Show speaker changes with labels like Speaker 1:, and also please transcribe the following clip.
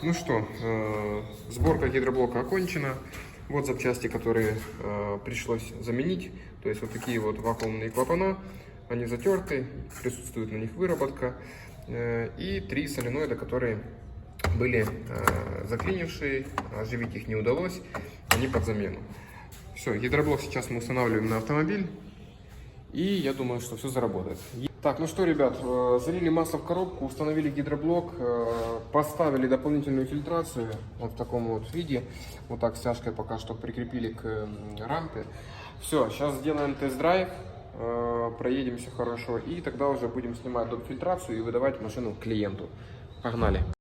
Speaker 1: Ну что, сборка гидроблока окончена. Вот запчасти, которые пришлось заменить. То есть вот такие вот вакуумные клапана. Они затерты, присутствует на них выработка. И 3 соленоида, которые были заклинившие, оживить их не удалось. Они под замену. Все, гидроблок сейчас мы устанавливаем на автомобиль. И я думаю, что все заработает. Так, ну что, ребят, залили масло в коробку, установили гидроблок, поставили дополнительную фильтрацию вот в таком вот виде. Вот так стяжкой пока что прикрепили к рампе. Все, сейчас сделаем тест-драйв, проедемся хорошо и тогда уже будем снимать доп. Фильтрацию и выдавать машину клиенту. Погнали!